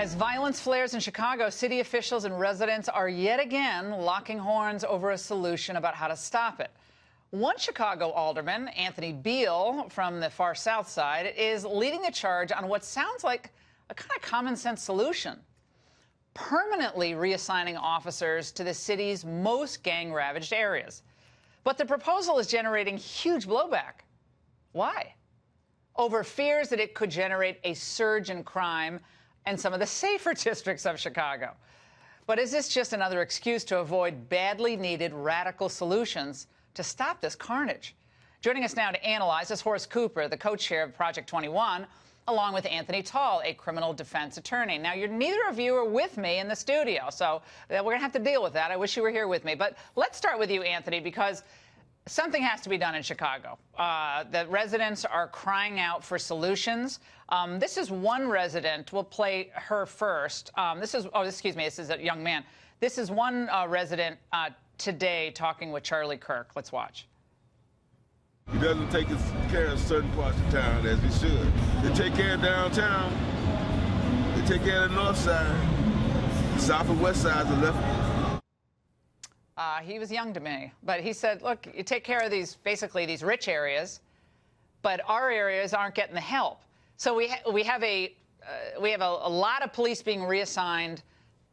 As violence flares in Chicago, city officials and residents are yet again locking horns over a solution about how to stop it. One Chicago alderman, Anthony Beale from the far south side, is leading the charge on what sounds like a kind of common sense solution: permanently reassigning officers to the city's most gang-ravaged areas. But the proposal is generating huge blowback. Why? Over fears that it could generate a surge in crime in some of the safer districts of Chicago. But is this just another excuse to avoid badly needed radical solutions to stop this carnage? Joining us now to analyze is Horace Cooper, the co-chair of Project 21, along with Anthony Tall, a criminal defense attorney. Now, neither of you are with me in the studio, so we're going to have to deal with that. I wish you were here with me. But let's start with you, Anthony, because something has to be done in Chicago. The residents are crying out for solutions. This is one resident. We'll play her first. This is a young man. This is one resident today talking with Charlie Kirk. Let's watch. He doesn't take care of certain parts of town as he should. They take care of downtown. They take care of the north side. The south and west sides are left. He was young to me, but he said, look, you take care of these rich areas, but our areas aren't getting the help. So we have a lot of police being reassigned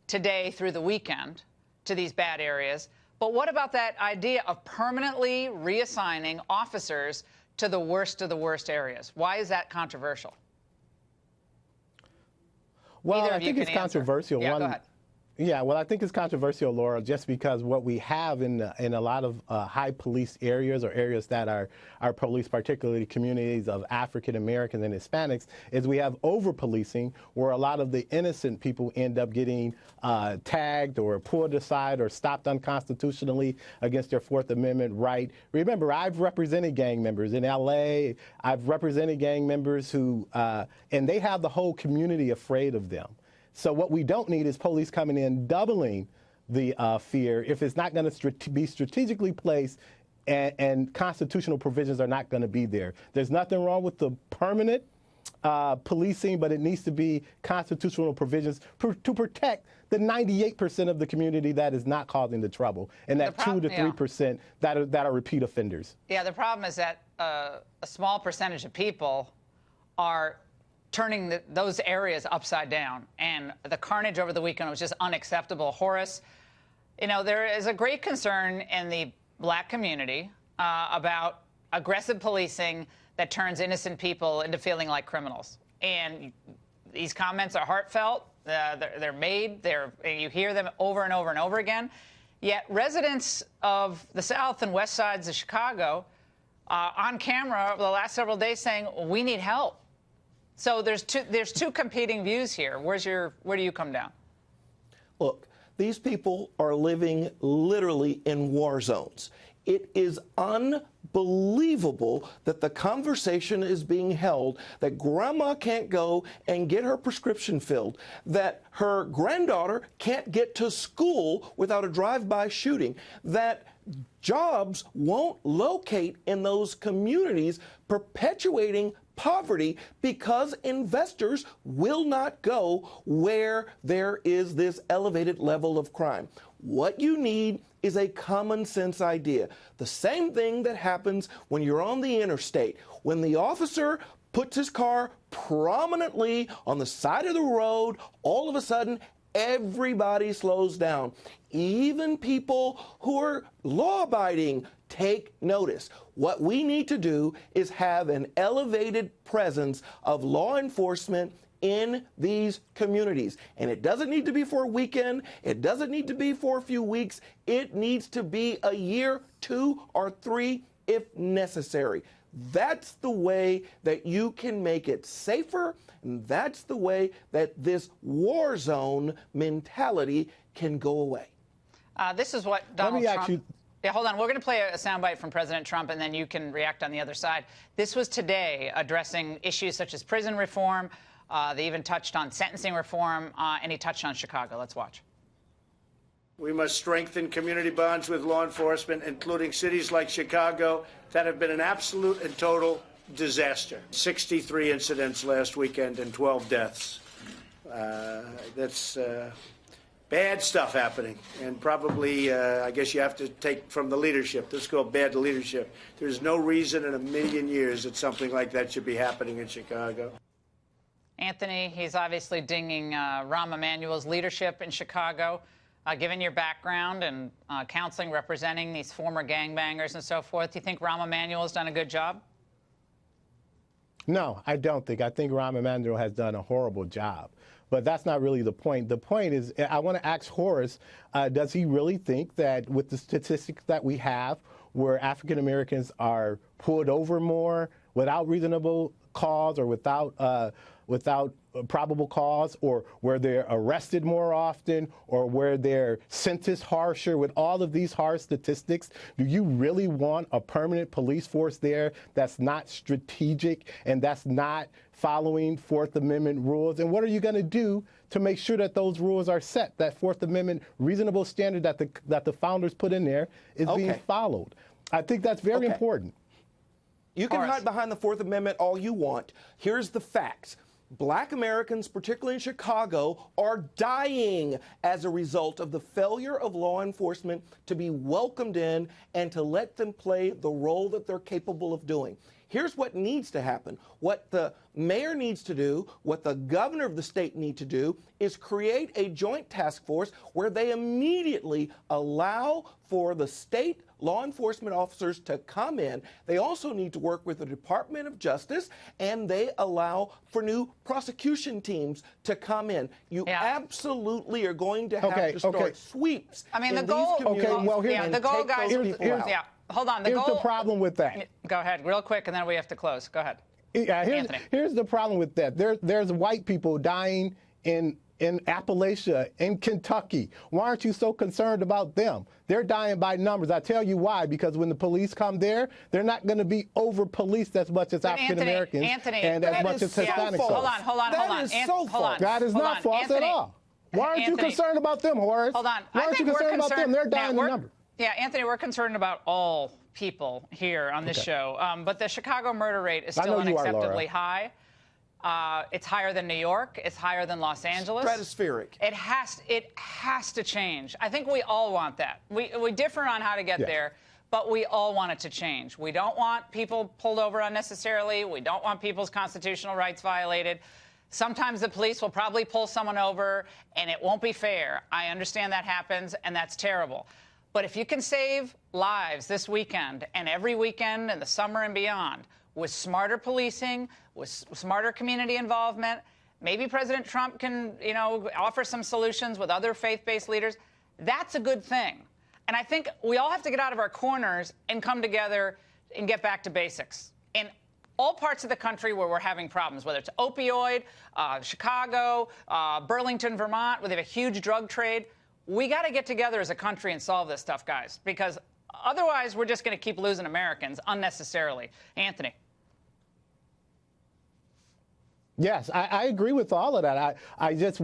today through the weekend to these bad areas. But what about that idea of permanently reassigning officers to the worst of the worst areas? Why is that controversial? Well, I think it's controversial. Yeah, go ahead. Yeah, well, I think it's controversial, Laura, just because what we have in a lot of high police areas, or areas that are policed, particularly communities of African Americans and Hispanics, is we have over-policing, where a lot of the innocent people end up getting tagged or pulled aside or stopped unconstitutionally against their Fourth Amendment right. Remember, I've represented gang members in L.A. I've represented gang members who, and they have the whole community afraid of them. So what we don't need is police coming in doubling the fear if it's not going to be strategically placed, and constitutional provisions are not going to be there. There's nothing wrong with the permanent policing, but it needs to be constitutional provisions to protect the 98% of the community that is not causing the trouble, and that 2 to 3% that are repeat offenders. Yeah, the problem is that a small percentage of people are turning those areas upside down, and the carnage over the weekend was just unacceptable. Horace, you know, there is a great concern in the black community about aggressive policing that turns innocent people into feeling like criminals. And these comments are heartfelt. They're made. You hear them over and over and over again. Yet residents of the south and west sides of Chicago on camera over the last several days saying, we need help. So there's two competing views here. Where do you come down? Look, these people are living literally in war zones. It is unbelievable that the conversation is being held that grandma can't go and get her prescription filled, that her granddaughter can't get to school without a drive-by shooting, that jobs won't locate in those communities, perpetuating poverty because investors will not go where there is this elevated level of crime. What you need is a common sense idea. The same thing that happens when you're on the interstate. When the officer puts his car prominently on the side of the road, all of a sudden everybody slows down. Even people who are law-abiding take notice. What we need to do is have an elevated presence of law enforcement in these communities. And it doesn't need to be for a weekend. It doesn't need to be for a few weeks. It needs to be a year, 2 or 3, if necessary. That's the way that you can make it safer, and that's the way that this war zone mentality can go away. This is what Donald Trump... Yeah, hold on. We're going to play a soundbite from President Trump, and then you can react on the other side. This was today addressing issues such as prison reform. They even touched on sentencing reform, and he touched on Chicago. Let's watch. We must strengthen community bonds with law enforcement, including cities like Chicago that have been an absolute and total disaster. 63 incidents last weekend and 12 deaths. That's bad stuff happening, and probably, I guess you have to take from the leadership. This is called bad leadership. There's no reason in a million years that something like that should be happening in Chicago. Anthony, he's obviously dinging Rahm Emanuel's leadership in Chicago. Given your background and counseling, representing these former gangbangers and so forth, do you think Rahm Emanuel has done a good job? No, I don't think. I think Rahm Emanuel has done a horrible job. But that's not really the point. The point is, I want to ask Horace, does he really think that with the statistics that we have, where African Americans are pulled over more without reasonable cause or without probable cause, or where they're arrested more often, or where they're sentenced harsher, with all of these hard statistics, do you really want a permanent police force there that's not strategic and that's not following Fourth Amendment rules? And what are you going to do to make sure that those rules are set, that Fourth Amendment reasonable standard that the founders put in there is being followed? I think that's very important. You can hide behind the Fourth Amendment all you want. Here's the facts. Black Americans, particularly in Chicago, are dying as a result of the failure of law enforcement to be welcomed in and to let them play the role that they're capable of doing. Here's what needs to happen. What the mayor needs to do, what the governor of the state needs to do, is create a joint task force where they immediately allow for the state law enforcement officers to come in. They also need to work with the Department of Justice, and they allow for new prosecution teams to come in. You absolutely are going to have to start sweeps. I mean, the goal. The goal, guys. Hold on. Here's the problem with that. Go ahead, real quick, and then we have to close. Go ahead. Here's the problem with that. There's white people dying in Appalachia, in Kentucky. Why aren't you so concerned about them? They're dying by numbers. I tell you why, because when the police come there, they're not going to be over-policed as much as African Americans and as much as Hispanics are. Hold on. That is not false at all. Why aren't you concerned about them, Horace? Hold on. Why aren't you concerned about them? They're dying in numbers. Yeah, Anthony, we're concerned about all people here on this show. But the Chicago murder rate is still unacceptably high. It's higher than New York. It's higher than Los Angeles. Stratospheric. It has to change. I think we all want that. We differ on how to get there, but we all want it to change. We don't want people pulled over unnecessarily. We don't want people's constitutional rights violated. Sometimes the police will probably pull someone over, and it won't be fair. I understand that happens, and that's terrible. But if you can save lives this weekend and every weekend in the summer and beyond with smarter policing, with smarter community involvement, maybe President Trump can, offer some solutions with other faith-based leaders. That's a good thing. And I think we all have to get out of our corners and come together and get back to basics. In all parts of the country where we're having problems, whether it's opioid, Chicago, Burlington, Vermont, where they have a huge drug trade, we got to get together as a country and solve this stuff, guys, because otherwise we're just going to keep losing Americans unnecessarily. Anthony. Yes, I agree with all of that. I don't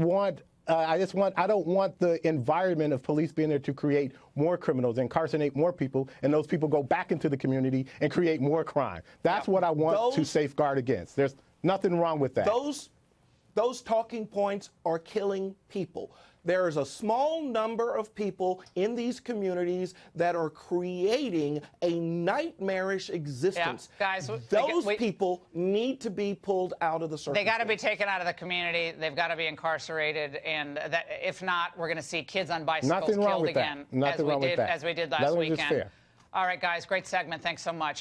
want the environment of police being there to create more criminals, incarcerate more people, and those people go back into the community and create more crime. That's what I want to safeguard against. There's nothing wrong with that. Those talking points are killing people. There is a small number of people in these communities that are creating a nightmarish existence. Yeah, guys, those people need to be pulled out of the circumstance. They got to be taken out of the community. They've got to be incarcerated, and that, if not, we're going to see kids on bicycles killed again, as we did last weekend. All right, guys, great segment. Thanks so much.